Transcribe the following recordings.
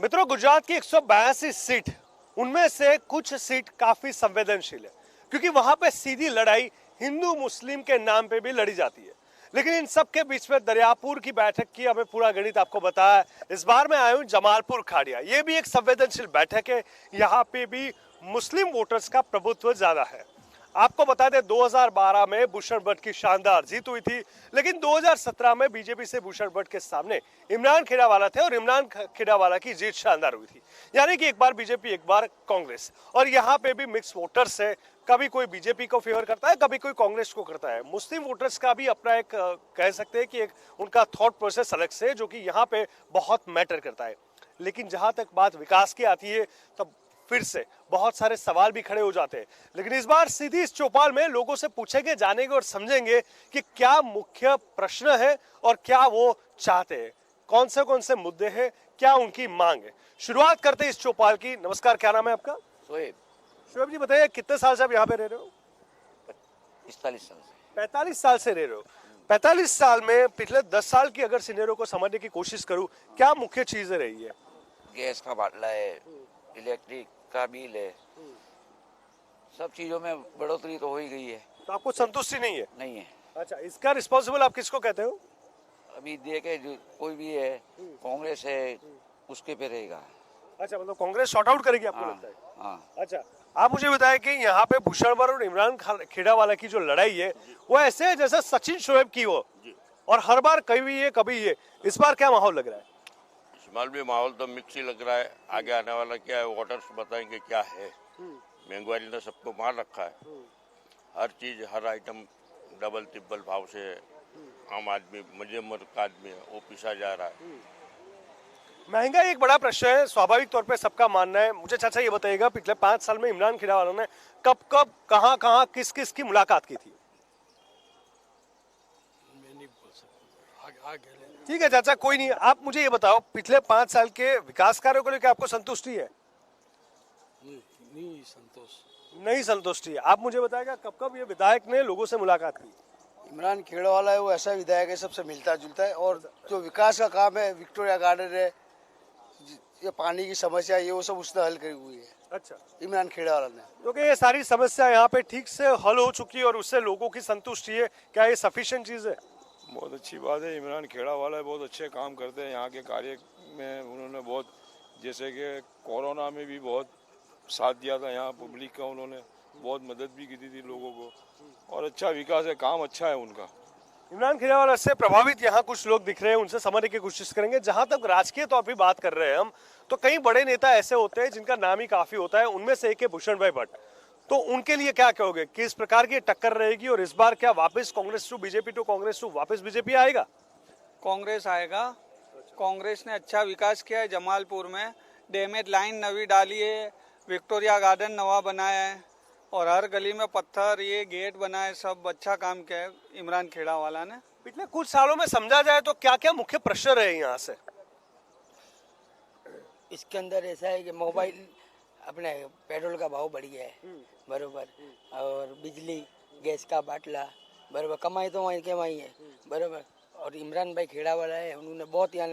मित्रों, गुजरात की 182 सीट, उनमें से कुछ सीट काफी संवेदनशील है क्योंकि वहां पे सीधी लड़ाई हिंदू मुस्लिम के नाम पे भी लड़ी जाती है। लेकिन इन सब के बीच में दरियापुर की बैठक की हमें पूरा गणित आपको बताया है। इस बार मैं आया हूं जमालपुर खाड़िया। ये भी एक संवेदनशील बैठक है। यहाँ पे भी मुस्लिम वोटर्स का प्रभुत्व ज्यादा है। आपको बता दें 2012 में भूषण भट्ट की शानदार जीत हुई थी, लेकिन 2017 में बीजेपी से भूषण भट्ट के सामने इमरान खेड़ावाला थे और इमरान खेड़ावाला की जीत शानदार हुई थी। यानी कि एक बार बीजेपी एक बार कांग्रेस, और यहाँ पे भी मिक्स वोटर्स है। कभी कोई बीजेपी को फेवर करता है, कभी कोई कांग्रेस को करता है। मुस्लिम वोटर्स का भी अपना एक कह सकते हैं कि एक उनका थॉट प्रोसेस अलग से, जो कि यहाँ पे बहुत मैटर करता है। लेकिन जहां तक बात विकास की आती है तब फिर से बहुत सारे सवाल भी खड़े हो जाते हैं। लेकिन इस बार सीधी इस चौपाल में लोगों से पूछेंगे, जानेंगे और समझेंगे कि क्या मुख्य प्रश्न है और क्या वो चाहते हैं, कौन से मुद्दे हैं, क्या उनकी मांग है। शुरुआत करते हैं इस चौपाल की। नमस्कार, क्या नाम है आपका? शोएब। शोएब जी, बताइए कितने साल से आप यहाँ पे रह रहे हो? 45 साल से। 45 साल से रह रहे हो। 45 साल में पिछले 10 साल की अगर सिनेरियो को समझने की कोशिश करूं, क्या मुख्य चीजें रही है? गैस का बाटला है, इलेक्ट्रिक का बिल है, सब चीजों में बढ़ोतरी तो हो ही गई है। तो आपको संतुष्टि नहीं है? नहीं है। अच्छा, इसका रिस्पॉन्सिबल आप किसको कहते हो? अभी देखे जो कोई भी है, कांग्रेस है, उसके पे रहेगा। अच्छा, मतलब कांग्रेस शॉर्ट आउट करेगी आपको लगता है? हाँ। अच्छा, आप मुझे बताएं कि यहाँ पे भूषण भट्ट और इमरान खेड़ावाला की जो लड़ाई है वो ऐसे है जैसे सचिन शोएब की हो, और हर बार कभी ये कभी ये। इस बार क्या माहौल लग रहा है? इस बार भी माहौल तो मिक्स ही लग रहा है। आगे आने वाला क्या है, वोटर्स बताएंगे क्या है। महंगाई ने सबको मार रखा है। हर चीज, हर आइटम डबल तिब्बल भाव से आम आदमी, मध्यम वर्ग का आदमी है, वो पिसा जा रहा है। महंगाई एक बड़ा प्रश्न है, स्वाभाविक तौर पे सबका मानना है। मुझे चाचा ये बताइएगा, पिछले 5 साल में इमरान खेड़ावाला ने कब कब कहाँ कहाँ किस किस की मुलाकात की थी? मैं नहीं बोल सकता, आगे ठीक है चाचा, कोई नहीं। आप मुझे ये बताओ, पिछले 5 साल के विकास कार्यों को लेकर आपको संतुष्टि है? नहीं संतोष। नहीं संतुष्टि है। आप मुझे बताएगा कब कब ये विधायक ने लोगों से मुलाकात की? इमरान खेड़ावाला है, वो ऐसा विधायक है, सबसे मिलता जुलता है। और जो विकास का काम है, विक्टोरिया गार्डन है, ये पानी की समस्या है, ये वो सब उसने हल करी हुई है। अच्छा, इमरान खेड़ावाला ने। क्योंकि ये सारी समस्या यहाँ पे ठीक से हल हो चुकी है और उससे लोगों की संतुष्टि है, क्या ये सफिशिएंट चीज है? बहुत अच्छी बात है। इमरान खेड़ावाला बहुत अच्छे काम करते हैं यहाँ के कार्य में। उन्होंने बहुत, जैसे कि कोरोना में भी बहुत साथ दिया था यहाँ पब्लिक का, उन्होंने बहुत मदद भी की थी लोगों को, और अच्छा विकास है, काम अच्छा है उनका। इमरान खेड़ावाला से प्रभावित यहाँ कुछ लोग दिख रहे हैं, उनसे समझने की कोशिश करेंगे। जहां तक राजकीय तौर पर बात कर रहे हैं हम, तो कई बड़े नेता ऐसे होते हैं जिनका नाम ही काफी होता है। उनमें से एक है भूषण भाई भट्ट। तो उनके लिए क्या कहोगे, किस प्रकार की टक्कर रहेगी, और इस बार क्या वापस Congress to BJP to Congress to वापस बीजेपी आएगा? कांग्रेस आएगा। कांग्रेस ने अच्छा विकास किया है। जमालपुर में डैमेज लाइन नवी डाली है, विक्टोरिया गार्डन नवा बनाया है, और हर गली में पत्थर ये गेट बनाए, सब अच्छा काम किया है इमरान खेड़ावाला ने। पिछले कुछ सालों में समझा जाए तो क्या क्या मुख्य प्रश्न रहे यहाँ से? इसके अंदर ऐसा है कि मोबाइल, अपने पेट्रोल का भाव बढ़ गया है बरोबर, और बिजली गैस का बाटला बरोबर, कमाई तो वहीं कमाई है बरोबर। और इमरान भाई खेड़ावाला है, उन्होंने बहुत यहाँ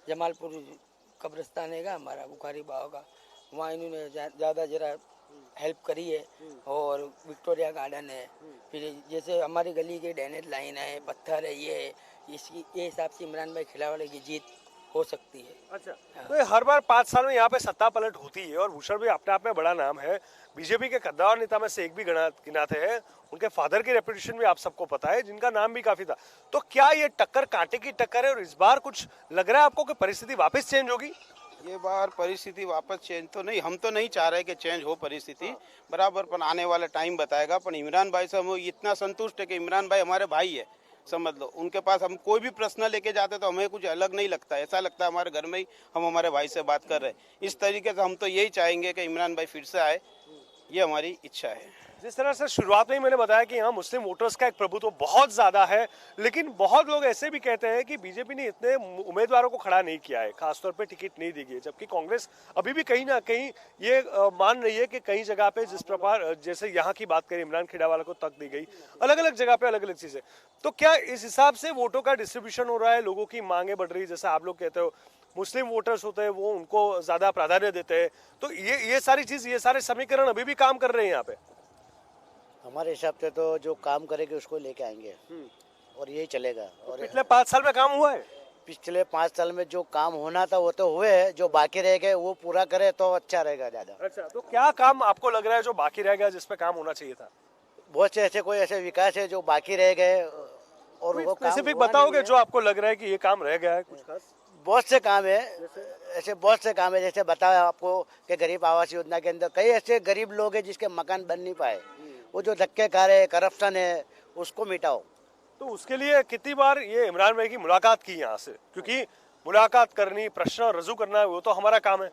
जमालपुर कब्रिस्तान है हमारा बुखारी बाव का, वहाँ इन्होंने ज़्यादा जरा हेल्प करी है। और विक्टोरिया गार्डन है, फिर जैसे हमारी गली के ड्रेनेज लाइन है, पत्थर है, ये है, इसकी ये हिसाब से इमरान भाई खेड़ावाला की जीत हो सकती है। अच्छा, तो ये हर बार 5 साल में यहाँ पे सत्ता पलट होती है, और भूषण भी अपने आप में बड़ा नाम है। बीजेपी के कद्दावर नेता में से एक भी गिनाते हैं। उनके फादर की रेपुटेशन भी आप सबको पता है, जिनका नाम भी काफी था। तो क्या ये टक्कर कांटे की टक्कर है, और इस बार कुछ लग रहा है आपको कि परिस्थिति वापस चेंज होगी? ये बार परिस्थिति वापस चेंज तो नहीं, हम तो नहीं चाह रहे कि चेंज हो परिस्थिति बराबर, पर आने वाला टाइम बताएगा। पर इमरान भाई से हम इतना संतुष्ट है कि इमरान भाई हमारे भाई है, समझ लो। उनके पास हम कोई भी प्रश्न लेके जाते तो हमें कुछ अलग नहीं लगता, ऐसा लगता है हमारे घर में ही हम हमारे भाई से बात कर रहे हैं। इस तरीके से हम तो यही चाहेंगे कि इमरान भाई फिर से आए, ये हमारी इच्छा है। जिस तरह से शुरुआत में ही मैंने बताया कि यहाँ मुस्लिम वोटर्स का एक प्रभुत्व बहुत ज्यादा है, लेकिन बहुत लोग ऐसे भी कहते हैं कि बीजेपी ने इतने उम्मीदवारों को खड़ा नहीं किया है, खासतौर पे टिकट नहीं दी गई, जबकि कांग्रेस अभी भी कहीं ना कहीं ये मान रही है कि कई जगह पे जिस प्रकार, जैसे यहाँ की बात करें, इमरान खेड़ावाला को तक दी गई, अलग अलग जगह पे अलग अलग चीजें। तो क्या इस हिसाब से वोटों का डिस्ट्रीब्यूशन हो रहा है, लोगों की मांगे बढ़ रही है, जैसे आप लोग कहते हो? मुस्लिम वोटर्स होते हैं वो उनको ज्यादा प्राधान्य देते हैं। तो ये सारी चीज, ये सारे समीकरण अभी भी काम कर रहे हैं यहाँ पे। हमारे हिसाब से तो जो काम करेंगे उसको लेके आएंगे और यही चलेगा। और पिछले 5 साल में काम हुआ है? पिछले 5 साल में जो काम होना था वो तो हुए है, जो बाकी रह गए वो पूरा करे तो अच्छा रहेगा ज्यादा। अच्छा, तो क्या काम आपको लग रहा है जो बाकी रह गया, जिसपे काम होना चाहिए था? बहुत से ऐसे कोई ऐसे विकास है जो बाकी रह गए और वो काम स्पेसिफिक हुआ बताओगे नहीं है। जो आपको लग रहा है कि ये काम रह गया है कुछ खास? बहुत से काम है, ऐसे बहुत से काम है। जैसे बताया आपको कि गरीब आवास योजना के अंदर कई ऐसे गरीब लोग हैं जिसके मकान बन नहीं पाए, वो जो धक्के खा रहे, करप्शन है, उसको मिटाओ। तो उसके लिए कितनी बार ये इमरान भाई की मुलाकात की यहाँ से? क्योंकि मुलाकात करनी, प्रश्न रजू करना, वो तो हमारा काम है।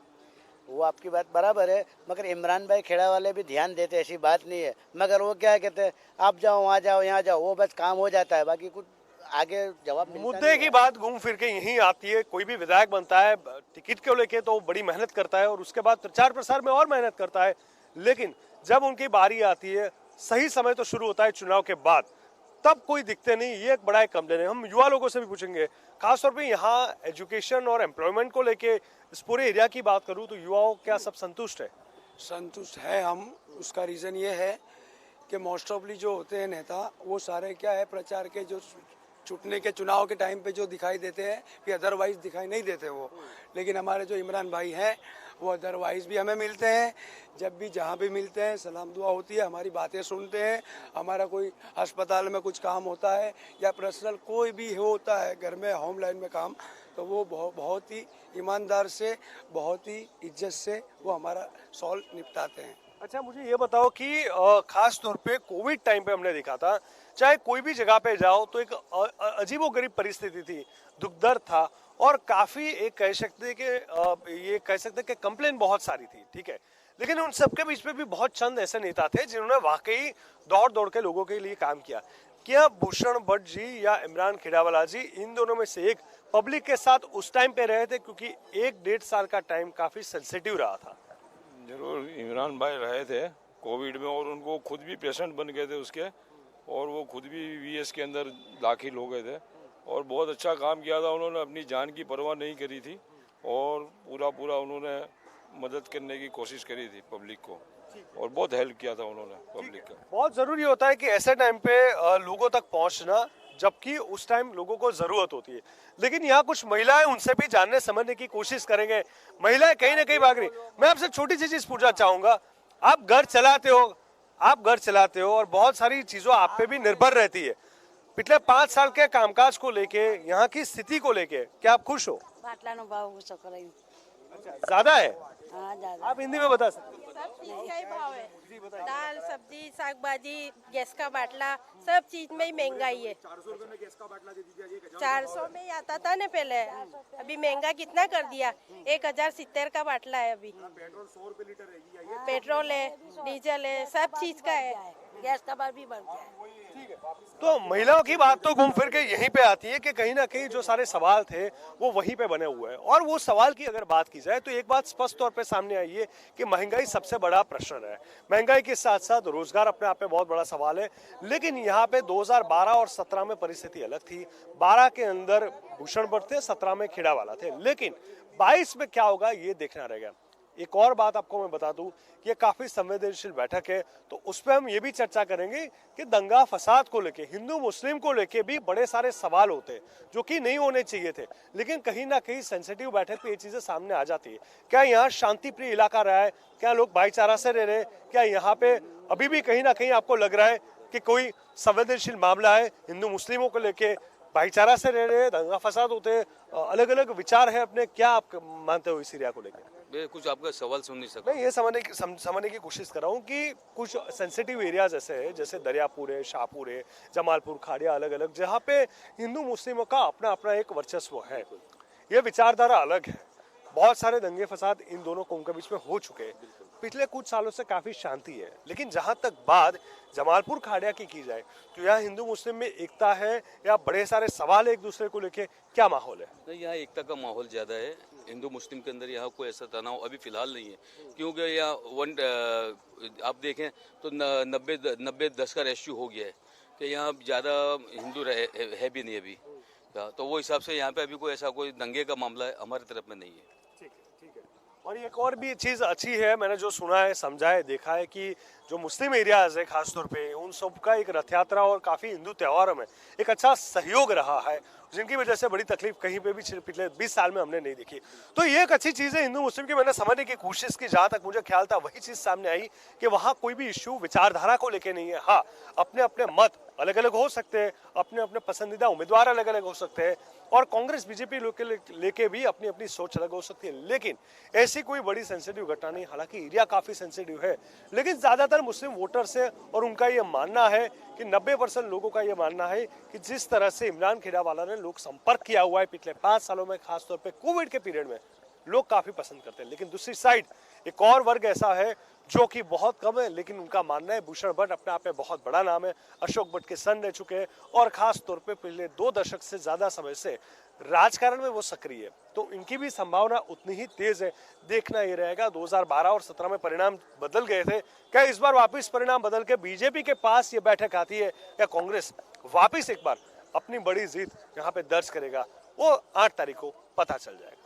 वो आपकी बात बराबर है, मगर इमरान भाई खेड़ा वाले भी ध्यान देते, ऐसी बात नहीं है। मगर वो क्या कहते हैं, आप जाओ वहाँ जाओ यहाँ जाओ, वो बस काम हो जाता है, बाकी कुछ आगे जवाब मिलता मुद्दे नहीं की है। बात घूम फिर के यहीं आती है। कोई भी विधायक बनता है टिकट को लेके तो बड़ी मेहनत करता है और उसके बाद प्रचार प्रसार में और मेहनत करता है, लेकिन जब उनकी बारी आती है, सही समय तो शुरू होता है चुनाव के बाद, तब कोई दिखते नहीं। ये एक बड़ा कंप्लेन है। हम युवा लोगों से भी पूछेंगे, खासतौर पे यहाँ एजुकेशन और एम्प्लॉयमेंट को लेके इस पूरे एरिया की बात करूँ तो युवाओं क्या सब संतुष्ट है? संतुष्ट है हम। उसका रीज़न ये है कि मोस्ट ऑफली जो होते हैं नेता, वो सारे क्या है, प्रचार के जो छुटने के चुनाव के टाइम पे जो दिखाई देते हैं, फिर अदरवाइज दिखाई नहीं देते वो। लेकिन हमारे जो इमरान भाई हैं वो अदरवाइज भी हमें मिलते हैं, जब भी जहाँ भी मिलते हैं सलाम दुआ होती है, हमारी बातें सुनते हैं। हमारा कोई अस्पताल में कुछ काम होता है या पर्सनल कोई भी होता है घर में होम लाइन में काम, तो वो बहुत ही ईमानदार से, बहुत ही इज्जत से वो हमारा सॉल्व निपटाते हैं। अच्छा, मुझे ये बताओ कि खास तौर पे कोविड टाइम पे हमने देखा था, चाहे कोई भी जगह पे जाओ तो एक अजीबोगरीब परिस्थिति थी, दुख दर्द था और काफी एक कह सकते कि कंप्लेन बहुत सारी थी, ठीक है। लेकिन उन सबके बीच में भी बहुत चंद ऐसे नेता थे जिन्होंने वाकई दौड़ दौड़ के लोगों के लिए काम किया। क्या भूषण भट्ट जी या इमरान खेड़ावाला जी, इन दोनों में से एक पब्लिक के साथ उस टाइम पे रहे थे? क्योंकि 1-1.5 साल का टाइम काफी सेंसिटिव रहा था। जरूर इमरान भाई रहे थे कोविड में, और उनको खुद भी पेशेंट बन गए थे उसके, और वो खुद भी वीएस के अंदर दाखिल हो गए थे और बहुत अच्छा काम किया था उन्होंने। अपनी जान की परवाह नहीं करी थी और पूरा उन्होंने मदद करने की कोशिश करी थी पब्लिक को, और बहुत हेल्प किया था उन्होंने पब्लिक का। बहुत जरूरी होता है कि ऐसे टाइम पे लोगों तक पहुंचना, जबकि उस टाइम लोगों को जरूरत होती है। लेकिन यहाँ कुछ महिलाएं, उनसे भी जानने समझने की कोशिश करेंगे। महिलाएं कहीं ना कहीं भाग रही। मैं आपसे छोटी सी चीज पूछना चाहूंगा, आप घर चलाते हो और बहुत सारी चीजों आप पे भी निर्भर रहती है। पिछले 5 साल के कामकाज को लेके, यहाँ की स्थिति को लेके क्या आप खुश हो? ज्यादा है? आप हिंदी में बता सकते हैं? सब चीज का ही भाव है, दाल सब्जी साग भाजी गैस का बाटला सब चीज में ही महंगाई है। 400 रुपए में गैस का बाटला दे दीजिए। 400 में ही आता था ना पहले, अभी महंगा कितना कर दिया, 1070 का बाटला है अभी। पेट्रोल 100 रुपए लीटर है, पेट्रोल है, डीजल है, सब चीज का है, गैस का बार भी बढ़ गया है। तो महिलाओं की बात तो घूम फिर के यहीं पे आती है कि कहीं ना कहीं जो सारे सवाल थे वो वहीं पे बने हुए हैं। और वो सवाल की अगर बात की जाए तो एक बात स्पष्ट तौर पे सामने आई है कि महंगाई सबसे बड़ा प्रश्न है। महंगाई के साथ साथ रोजगार अपने आप में बहुत बड़ा सवाल है। लेकिन यहाँ पे 2012 और 17 में परिस्थिति अलग थी। 12 के अंदर भूषण भट्ट थे, 17 में खेड़ावाला थे। लेकिन 22 में क्या होगा ये देखना रहेगा। एक और बात आपको मैं बता दूं, ये काफी संवेदनशील बैठक है, तो उस पर हम ये भी चर्चा करेंगे कि दंगा फसाद को लेके, हिंदू मुस्लिम को लेके भी बड़े सारे सवाल होते हैं जो कि नहीं होने चाहिए थे, लेकिन कहीं ना कहीं सेंसिटिव बैठक पे ये चीजें सामने आ जाती है। क्या यहाँ शांति प्रिय इलाका रहा है? क्या लोग भाईचारा से रह रहे हैं? क्या यहाँ पे अभी भी कहीं ना कहीं आपको लग रहा है कि कोई संवेदनशील मामला है? हिंदू मुस्लिमों को लेके भाईचारा से रह रहे हैं, दंगा फसाद होते हैं, अलग अलग विचार है अपने, क्या आप मानते हो इस एरिया को लेकर? मैं कुछ आपका सवाल सुन नहीं सकता। मैं ये समझने की कोशिश कर रहा हूँ कि कुछ सेंसिटिव एरियाज ऐसे हैं, जैसे दरियापुर है, शाहपुर है, जमालपुर, खाड़िया, अलग अलग, जहाँ पे हिंदू मुस्लिमों का अपना अपना एक वर्चस्व है। ये विचारधारा अलग है। बहुत सारे दंगे फसाद इन दोनों कौम के बीच में हो चुके हैं। पिछले कुछ सालों से काफी शांति है। लेकिन जहां तक बात जमालपुर खाड़िया की जाए तो यहाँ हिंदू मुस्लिम में एकता है या बड़े सारे सवाल एक दूसरे को लेके, क्या माहौल है? नहीं, यहाँ एकता का माहौल ज़्यादा है। हिंदू मुस्लिम के अंदर यहाँ कोई ऐसा तनाव अभी फिलहाल नहीं है, क्योंकि यहाँ आप देखें तो 90-10 का रेशियो हो गया है कि यहाँ ज़्यादा हिंदू है भी नहीं अभी। तो वो हिसाब से यहाँ पे अभी कोई ऐसा कोई दंगे का मामला हमारी तरफ में नहीं है। ठीक है, ठीक है। और एक और भी चीज़ अच्छी है, मैंने जो सुना है, समझा है, देखा है कि जो मुस्लिम एरियाज है खासतौर पे, उन सब का एक रथ यात्रा और काफ़ी हिंदू त्योहारों में एक अच्छा सहयोग रहा है, जिनकी वजह से बड़ी तकलीफ कहीं पे भी पिछले 20 साल में हमने नहीं देखी। तो ये एक अच्छी चीज़ है हिंदू मुस्लिम की। मैंने समझने की कोशिश की, जहाँ तक मुझे ख्याल था वही चीज़ सामने आई कि वहाँ कोई भी इश्यू विचारधारा को लेके नहीं है। हाँ, अपने अपने मत अलग अलग हो सकते हैं, अपने अपने पसंदीदा उम्मीदवार अलग अलग हो सकते हैं, और कांग्रेस बीजेपी लेके भी अपनी अपनी सोच अलग हो सकती है, लेकिन ऐसी कोई बड़ी सेंसिटिव घटना नहीं। हालांकि एरिया काफी सेंसिटिव है, लेकिन ज्यादातर मुस्लिम वोटर्स है और उनका ये मानना है कि 90% लोगों का ये मानना है कि जिस तरह से इमरान खेड़ावाला ने लोग संपर्क किया हुआ है पिछले 5 सालों में, खासतौर पर कोविड के पीरियड में, लोग काफी पसंद करते हैं। लेकिन दूसरी साइड एक और वर्ग ऐसा है जो कि बहुत कम है, लेकिन उनका मानना है भूषण भट्ट अपने आप में बहुत बड़ा नाम है, अशोक भट्ट के सन रह चुके हैं और खास तौर पे पिछले 2 दशक से ज्यादा समय से राजकारण में वो सक्रिय है, तो इनकी भी संभावना उतनी ही तेज है। देखना ये रहेगा, 2012 और 17 में परिणाम बदल गए थे, क्या इस बार वापिस परिणाम बदल के बीजेपी के पास ये बैठक आती है, या कांग्रेस वापिस एक बार अपनी बड़ी जीत यहाँ पे दर्ज करेगा, वो 8 तारीख को पता चल जाएगा।